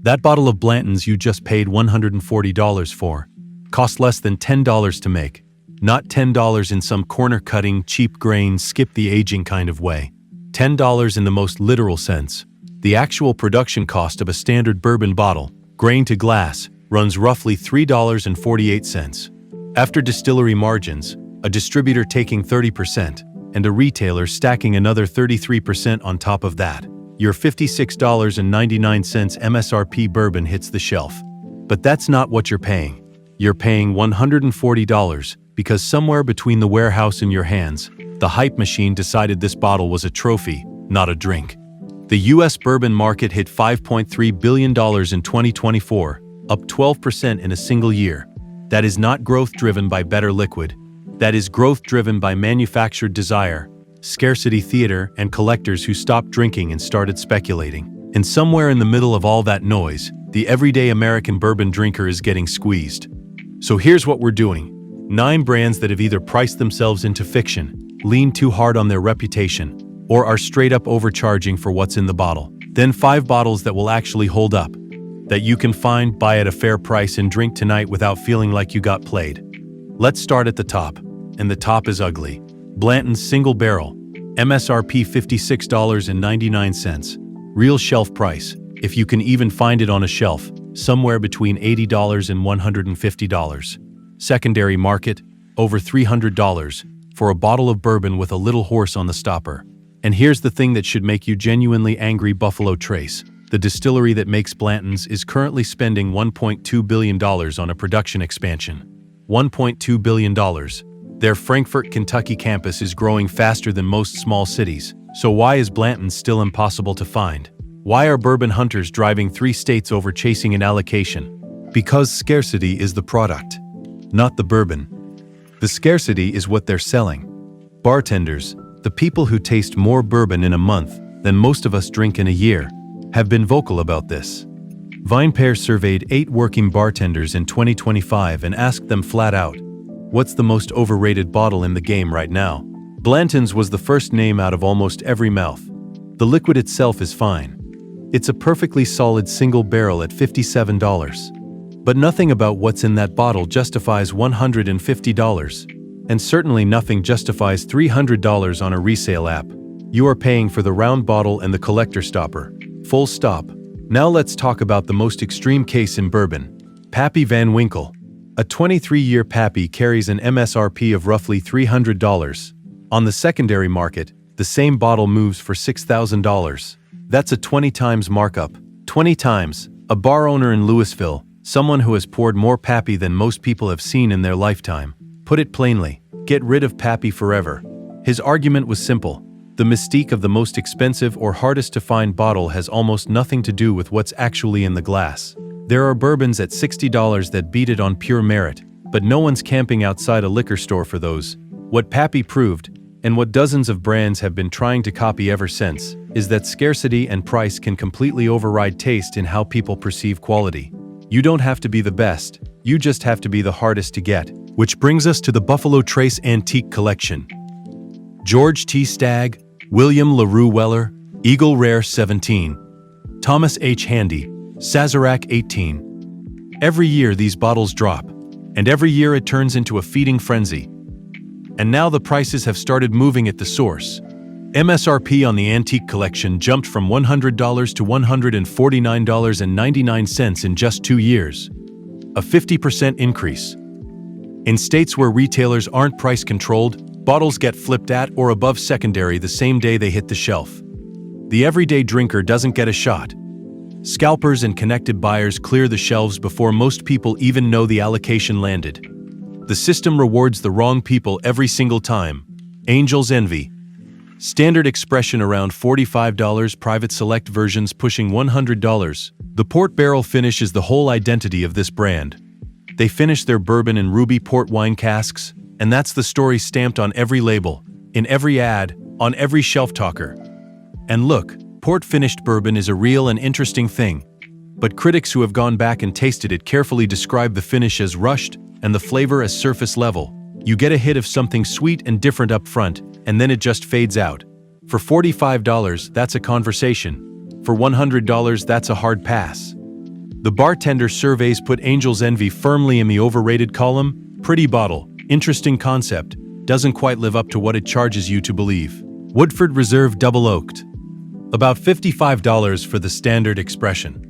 That bottle of Blanton's you just paid $140 for cost less than $10 to make. Not $10 in some corner-cutting, cheap grain, skip-the-aging kind of way. $10 in the most literal sense. The actual production cost of a standard bourbon bottle, grain to glass, runs roughly $3.48. After distillery margins, a distributor taking 30%, and a retailer stacking another 33% on top of that, your $56.99 MSRP bourbon hits the shelf. But that's not what you're paying. You're paying $140 because somewhere between the warehouse and your hands, the hype machine decided this bottle was a trophy, not a drink. The U.S. bourbon market hit $5.3 billion in 2024, up 12% in a single year. That is not growth driven by better liquid. That is growth driven by manufactured desire, scarcity theater, and collectors who stopped drinking and started speculating. And somewhere in the middle of all that noise, the everyday American bourbon drinker is getting squeezed. So here's what we're doing. 9 brands that have either priced themselves into fiction, leaned too hard on their reputation, or are straight up overcharging for what's in the bottle. Then 5 bottles that will actually hold up, that you can find, buy at a fair price, and drink tonight without feeling like you got played. Let's start at the top, and the top is ugly. Blanton's Single Barrel, MSRP $56.99. Real shelf price, if you can even find it on a shelf, somewhere between $80 and $150. Secondary market, over $300 for a bottle of bourbon with a little horse on the stopper. And here's the thing that should make you genuinely angry: Buffalo Trace, the distillery that makes Blanton's, is currently spending $1.2 billion on a production expansion. $1.2 billion. Their Frankfort, Kentucky campus is growing faster than most small cities. So why is Blanton's still impossible to find? Why are bourbon hunters driving 3 states over chasing an allocation? Because scarcity is the product, not the bourbon. The scarcity is what they're selling. Bartenders, the people who taste more bourbon in a month than most of us drink in a year, have been vocal about this. VinePair surveyed 8 working bartenders in 2025 and asked them flat out, what's the most overrated bottle in the game right now? Blanton's was the first name out of almost every mouth. The liquid itself is fine. It's a perfectly solid single barrel at $57. But nothing about what's in that bottle justifies $150. And certainly nothing justifies $300 on a resale app. You are paying for the round bottle and the collector stopper. Full stop. Now let's talk about the most extreme case in bourbon. Pappy Van Winkle. A 23-year Pappy carries an MSRP of roughly $300. On the secondary market, the same bottle moves for $6,000. That's a 20 times markup. 20 times. A bar owner in Louisville, someone who has poured more Pappy than most people have seen in their lifetime, put it plainly, get rid of Pappy forever. His argument was simple. The mystique of the most expensive or hardest to find bottle has almost nothing to do with what's actually in the glass. There are bourbons at $60 that beat it on pure merit, but no one's camping outside a liquor store for those. What Pappy proved, and what dozens of brands have been trying to copy ever since, is that scarcity and price can completely override taste in how people perceive quality. You don't have to be the best, you just have to be the hardest to get. Which brings us to the Buffalo Trace Antique Collection. George T. Stagg, William LaRue Weller, Eagle Rare 17, Thomas H. Handy, Sazerac 18. Every year these bottles drop, and every year it turns into a feeding frenzy. And now the prices have started moving at the source. MSRP on the Antique Collection jumped from $100 to $149.99 in just 2 years. A 50% increase. In states where retailers aren't price controlled, bottles get flipped at or above secondary the same day they hit the shelf. The everyday drinker doesn't get a shot. Scalpers and connected buyers clear the shelves before most people even know the allocation landed. The system rewards the wrong people every single time. Angel's Envy. Standard expression around $45, private select versions pushing $100. The port barrel finish is the whole identity of this brand. They finish their bourbon in ruby port wine casks, and that's the story stamped on every label, in every ad, on every shelf talker. And look, port-finished bourbon is a real and interesting thing, but critics who have gone back and tasted it carefully describe the finish as rushed and the flavor as surface level. You get a hit of something sweet and different up front, and then it just fades out. For $45, that's a conversation. For $100, that's a hard pass. The bartender surveys put Angel's Envy firmly in the overrated column. Pretty bottle, interesting concept, doesn't quite live up to what it charges you to believe. Woodford Reserve Double Oaked. About $55 for the standard expression.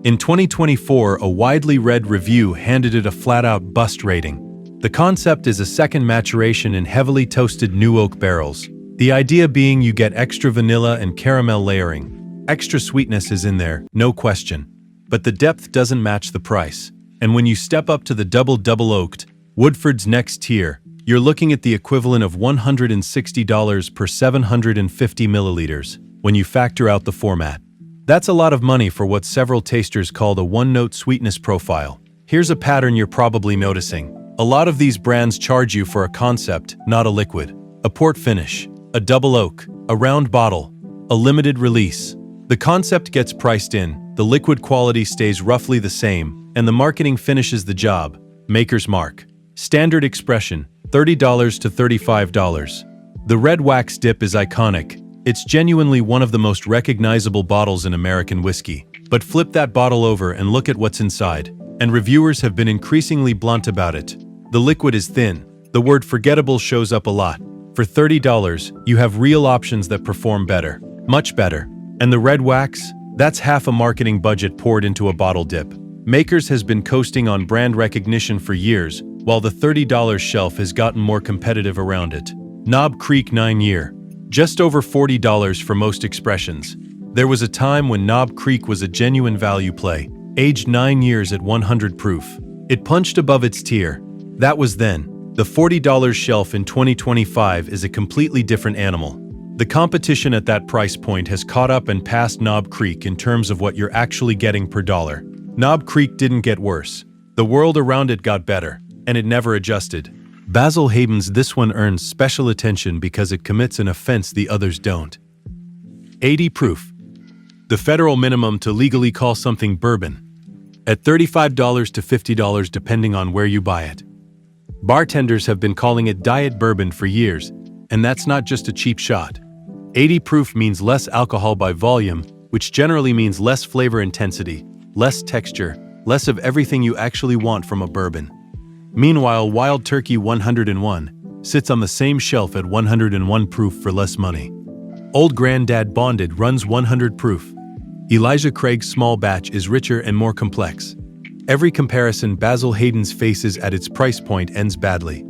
In 2024, a widely read review handed it a flat-out bust rating. The concept is a second maturation in heavily toasted new oak barrels. The idea being you get extra vanilla and caramel layering. Extra sweetness is in there, no question. But the depth doesn't match the price. And when you step up to the double oaked, Woodford's next tier, you're looking at the equivalent of $160 per 750 milliliters when you factor out the format. That's a lot of money for what several tasters call the one-note sweetness profile. Here's a pattern you're probably noticing. A lot of these brands charge you for a concept, not a liquid. A port finish, a double oak, a round bottle, a limited release. The concept gets priced in, the liquid quality stays roughly the same, and the marketing finishes the job. Maker's Mark. Standard expression, $30 to $35. The red wax dip is iconic. It's genuinely one of the most recognizable bottles in American whiskey. But flip that bottle over and look at what's inside. And reviewers have been increasingly blunt about it. The liquid is thin. The word forgettable shows up a lot. For $30, you have real options that perform better. Much better. And the red wax? That's half a marketing budget poured into a bottle dip. Makers has been coasting on brand recognition for years, while the $30 shelf has gotten more competitive around it. Knob Creek 9-year. Just over $40 for most expressions. There was a time when Knob Creek was a genuine value play, aged 9 years at 100 proof. It punched above its tier. That was then. The $40 shelf in 2025 is a completely different animal. The competition at that price point has caught up and passed Knob Creek in terms of what you're actually getting per dollar. Knob Creek didn't get worse. The world around it got better, and it never adjusted. Basil Hayden's This One earns special attention because it commits an offense the others don't. 80 proof. The federal minimum to legally call something bourbon. At $35 to $50 depending on where you buy it. Bartenders have been calling it diet bourbon for years, and that's not just a cheap shot. 80 proof means less alcohol by volume, which generally means less flavor intensity, less texture, less of everything you actually want from a bourbon. Meanwhile, Wild Turkey 101 sits on the same shelf at 101 proof for less money. Old Grandad Bonded runs 100 proof. Elijah Craig's Small Batch is richer and more complex. Every comparison Basil Hayden's faces at its price point ends badly.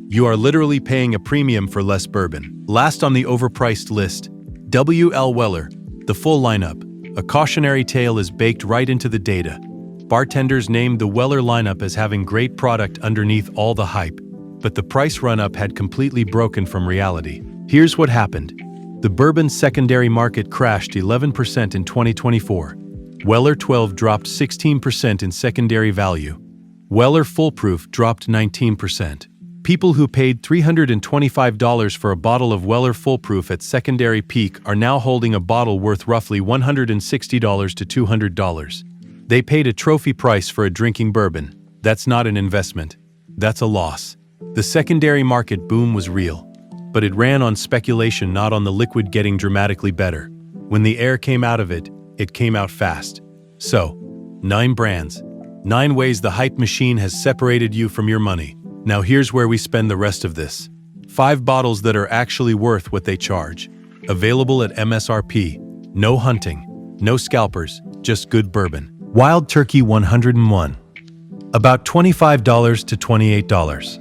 You are literally paying a premium for less bourbon. Last on the overpriced list, W.L. Weller, the full lineup. A cautionary tale is baked right into the data. Bartenders named the Weller lineup as having great product underneath all the hype, but the price run-up had completely broken from reality. Here's what happened. The bourbon secondary market crashed 11% in 2024. Weller 12 dropped 16% in secondary value. Weller Full Proof dropped 19%. People who paid $325 for a bottle of Weller Full Proof at secondary peak are now holding a bottle worth roughly $160 to $200. They paid a trophy price for a drinking bourbon. That's not an investment. That's a loss. The secondary market boom was real, but it ran on speculation, not on the liquid getting dramatically better. When the air came out of it, it came out fast. So, 9 brands. 9 ways the hype machine has separated you from your money. Now here's where we spend the rest of this. 5 bottles that are actually worth what they charge. Available at MSRP. No hunting. No scalpers. Just good bourbon. Wild Turkey 101. About $25 to $28.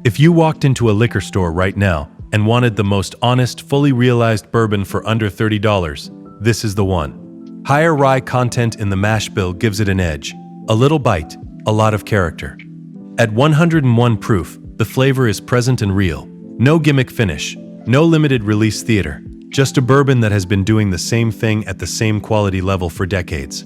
If you walked into a liquor store right now and wanted the most honest, fully realized bourbon for under $30, this is the one. Higher rye content in the mash bill gives it an edge. A little bite, a lot of character. At 101 proof, the flavor is present and real. No gimmick finish, no limited release theater. Just a bourbon that has been doing the same thing at the same quality level for decades.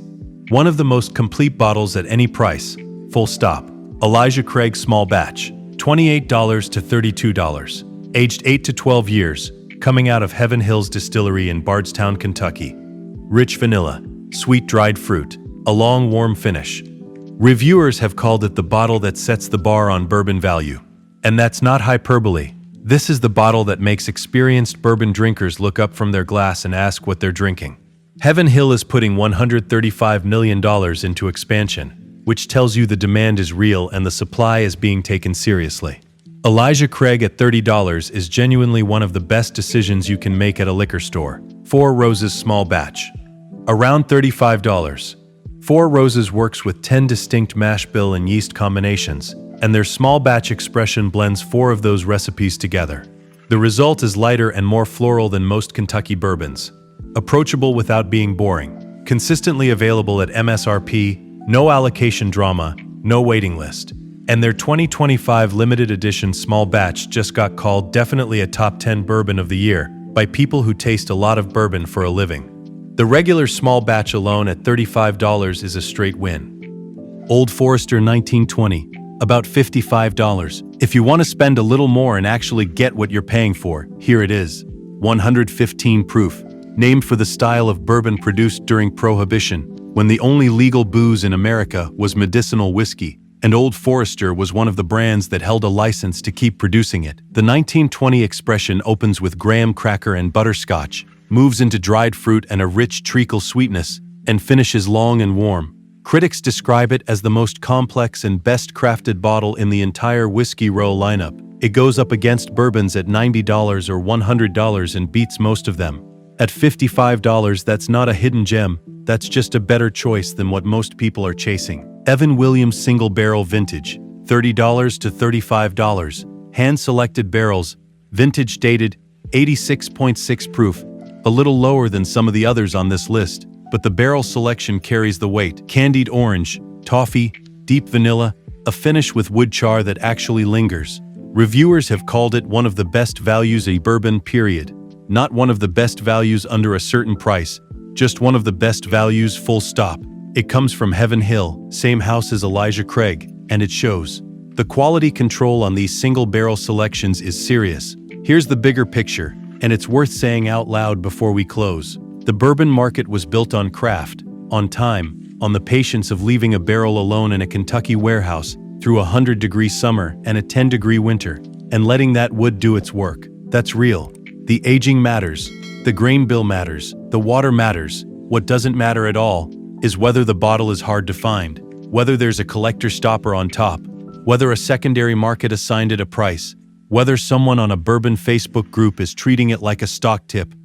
One of the most complete bottles at any price. Full stop. Elijah Craig Small Batch. $28 to $32. Aged 8 to 12 years. Coming out of Heaven Hills Distillery in Bardstown, Kentucky. Rich vanilla. Sweet dried fruit. A long warm finish. Reviewers have called it the bottle that sets the bar on bourbon value. And that's not hyperbole. This is the bottle that makes experienced bourbon drinkers look up from their glass and ask what they're drinking. Heaven Hill is putting $135 million into expansion, which tells you the demand is real and the supply is being taken seriously. Elijah Craig at $30 is genuinely one of the best decisions you can make at a liquor store. Four Roses Small Batch. Around $35. Four Roses works with 10 distinct mash bill and yeast combinations, and their small batch expression blends 4 of those recipes together. The result is lighter and more floral than most Kentucky bourbons. Approachable without being boring. Consistently available at MSRP, no allocation drama, no waiting list. And their 2025 limited edition small batch just got called definitely a top 10 bourbon of the year by people who taste a lot of bourbon for a living. The regular small batch alone at $35 is a straight win. Old Forester 1920, about $55. If you want to spend a little more and actually get what you're paying for, here it is. 115 proof, named for the style of bourbon produced during Prohibition, when the only legal booze in America was medicinal whiskey, and Old Forester was one of the brands that held a license to keep producing it. The 1920 expression opens with graham cracker and butterscotch, moves into dried fruit and a rich treacle sweetness, and finishes long and warm. Critics describe it as the most complex and best-crafted bottle in the entire Whiskey Row lineup. It goes up against bourbons at $90 or $100 and beats most of them. At $55, that's not a hidden gem, that's just a better choice than what most people are chasing. Evan Williams Single Barrel Vintage, $30 to $35. Hand-selected barrels, vintage dated, 86.6 proof, a little lower than some of the others on this list, but the barrel selection carries the weight. Candied orange, toffee, deep vanilla, a finish with wood char that actually lingers. Reviewers have called it one of the best values a bourbon, period. Not one of the best values under a certain price, just one of the best values, full stop. It comes from Heaven Hill, same house as Elijah Craig, and it shows. The quality control on these single barrel selections is serious. Here's the bigger picture, and it's worth saying out loud before we close. The bourbon market was built on craft, on time, on the patience of leaving a barrel alone in a Kentucky warehouse through a 100-degree summer and a 10-degree winter, and letting that wood do its work. That's real. The aging matters, the grain bill matters, the water matters. What doesn't matter at all is whether the bottle is hard to find, whether there's a collector stopper on top, whether a secondary market assigned it a price, whether someone on a bourbon Facebook group is treating it like a stock tip,